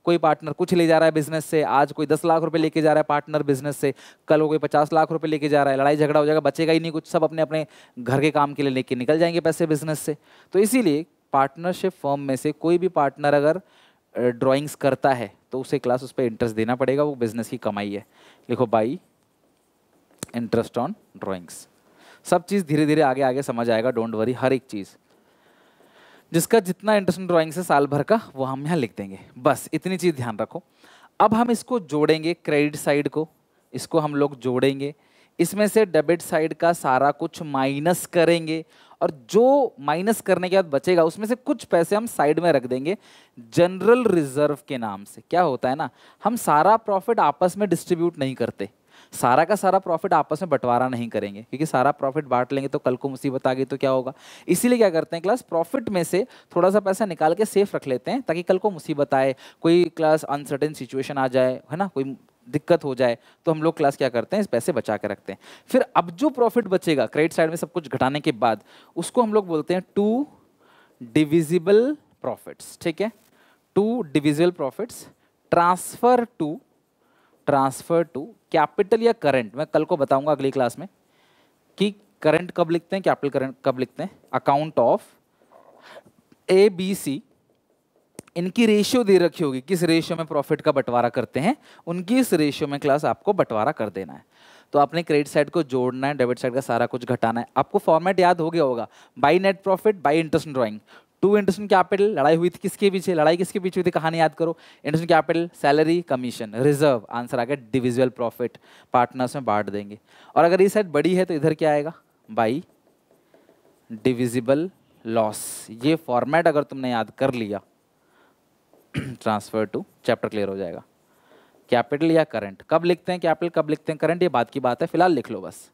कोई पार्टनर कुछ ले जा रहा है बिजनेस से, आज कोई 10 लाख रुपए लेके जा रहा है पार्टनर बिजनेस से, कल वो कोई 50 लाख रुपए लेके जा रहा है, लड़ाई झगड़ा हो जाएगा, बचेगा ही नहीं कुछ, सब अपने अपने घर के काम के लिए लेके निकल जाएंगे पैसे बिजनेस से। तो इसीलिए पार्टनरशिप फर्म में से कोई भी पार्टनर अगर ड्राइंग्स करता है तो उसे क्लास उस पर इंटरेस्ट देना पड़ेगा, वो बिजनेस की कमाई है। लिखो बाई इंटरेस्ट ऑन ड्राइंग्स। सब चीज़ धीरे धीरे आगे आगे समझ आएगा, डोंट वरी। हर एक चीज़ जिसका जितना इंटरेस्ट ऑन ड्राइंग्स है साल भर का, वो हम यहाँ लिख देंगे। बस इतनी चीज़ ध्यान रखो। अब हम इसको जोड़ेंगे, क्रेडिट साइड को इसको हम लोग जोड़ेंगे, इसमें से डेबिट साइड का सारा कुछ माइनस करेंगे और जो माइनस करने के बाद बचेगा उसमें से कुछ पैसे हम साइड में रख देंगे जनरल रिजर्व के नाम से। क्या होता है ना, हम सारा प्रॉफिट आपस में डिस्ट्रीब्यूट नहीं करते, सारा का सारा प्रॉफिट आपस में बंटवारा नहीं करेंगे, क्योंकि सारा प्रॉफिट बांट लेंगे तो कल को मुसीबत आ गई तो क्या होगा। इसीलिए क्या करते हैं क्लास, प्रॉफिट में से थोड़ा सा पैसा निकाल के सेफ रख लेते हैं ताकि कल को मुसीबत आए, कोई क्लास अनसर्टेन सिचुएशन आ जाए, है ना, कोई दिक्कत हो जाए, तो हम लोग क्लास क्या करते हैं, इस पैसे बचा के रखते हैं। फिर अब जो प्रॉफिट बचेगा क्रेडिट साइड में सब कुछ घटाने के बाद, उसको हम लोग बोलते हैं टू डिविजिबल प्रॉफिट्स। ठीक है, to divisible profits transfer to capital या करंट। मैं कल को बताऊंगा अगली क्लास में कि करंट कब लिखते हैं, कैपिटल करंट कब लिखते हैं। Account of A B C, इनकी रेशियो दे रखी होगी, किस रेशियो में प्रॉफिट का बंटवारा करते हैं, उनकी इस रेशियो में क्लास आपको बंटवारा कर देना है। तो आपने क्रेडिट साइड को जोड़ना है, डेबिट साइड का सारा कुछ घटाना है। आपको फॉर्मेट याद हो गया होगा, by net profit by interest drawing. To interest capital, लड़ाई हुई थी किसके पीछे, लड़ाई किसके पीछे हुई थी, कहानी याद करो। Interest capital, salary, commission, reserve, answer आ गया डिविजिबल प्रॉफिट, पार्टनर्स में बांट देंगे। और अगर ये साइड बड़ी है तो इधर क्या आएगा, बाई डिविजिबल लॉस। ये फॉर्मेट अगर तुमने याद कर लिया, ट्रांसफर टू, चैप्टर क्लियर हो जाएगा। कैपिटल या करंट कब लिखते हैं, कैपिटल कब लिखते हैं, करंट, ये बात की बात है, फिलहाल लिख लो बस।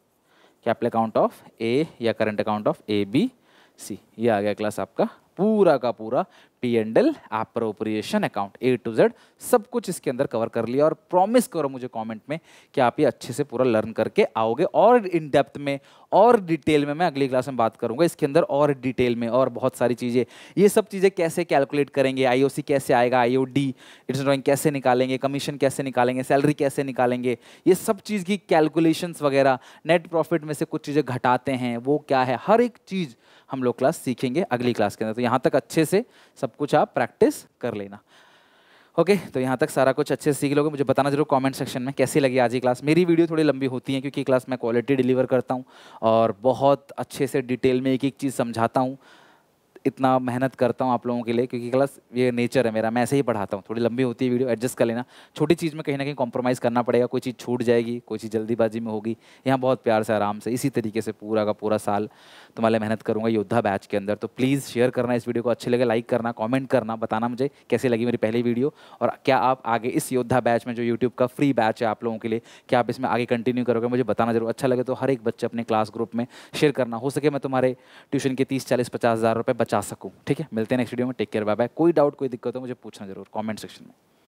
कैपिटल अकाउंट ऑफ ए या current account of A B C, ये आ गया क्लास आपका पूरा का पूरा P&L appropriation account, A to Z सब कुछ इसके अंदर कवर कर लिया। और प्रॉमिस करो मुझे कमेंट में कि आप ये अच्छे से पूरा लर्न करके आओगे, और इन डेप्थ में और डिटेल में मैं अगली क्लास में बात करूंगा इसके अंदर, और डिटेल में और बहुत सारी चीज़ें, ये सब चीज़ें कैसे कैलकुलेट करेंगे, IOC कैसे आएगा, IOD इंटरेस्ट ड्राइंग कैसे निकालेंगे, कमीशन कैसे निकालेंगे, सैलरी कैसे निकालेंगे, ये सब चीज़ की कैलकुलेशंस वगैरह, नेट प्रॉफिट में से कुछ चीज़ें घटाते हैं वो क्या है, हर एक चीज़ हम लोग क्लास सीखेंगे अगली क्लास के अंदर। तो यहाँ तक अच्छे से सब कुछ आप प्रैक्टिस कर लेना। ओके, तो यहाँ तक सारा कुछ अच्छे से सीख लोगे। मुझे बताना जरूर कमेंट सेक्शन में कैसी लगी आज की क्लास। मेरी वीडियो थोड़ी लंबी होती है क्योंकि क्लास मैं क्वालिटी डिलीवर करता हूँ और बहुत अच्छे से डिटेल में एक एक चीज़ समझाता हूँ, इतना मेहनत करता हूँ आप लोगों के लिए, क्योंकि क्लास ये नेचर है मेरा, मैं ऐसे ही पढ़ाता हूँ। थोड़ी लंबी होती है वीडियो, एडजस्ट कर लेना। छोटी चीज़ में कहीं ना कहीं कॉम्प्रोमाइज़ करना पड़ेगा, कोई चीज़ छूट जाएगी, कोई चीज़ जल्दीबाजी में होगी। यहाँ बहुत प्यार से आराम से इसी तरीके से पूरा का पूरा साल तुम्हारे मेहनत करूँगा योद्धा बैच के अंदर। तो प्लीज़ शेयर करना इस वीडियो को, अच्छे लगे लाइक करना, कॉमेंट करना, बताना मुझे कैसी लगी मेरी पहली वीडियो, और क्या आप आगे इस योद्धा बैच में जो यूट्यूब का फ्री बैच है आप लोगों के लिए, क्या आप इसमें आगे कंटिन्यू करोगे, मुझे बताना जरूर। अच्छा लगे तो हर एक बच्चे अपने क्लास ग्रुप में शेयर करना, हो सके मैं तुम्हारे ट्यूशन के 30, 40, 50 हज़ार रुपये बचा सकूँ। ठीक है, मिलते हैं नेक्स्ट वीडियो में। Take care, bye bye. कोई डाउट कोई दिक्कत हो मुझे पूछना जरूर कमेंट सेक्शन में।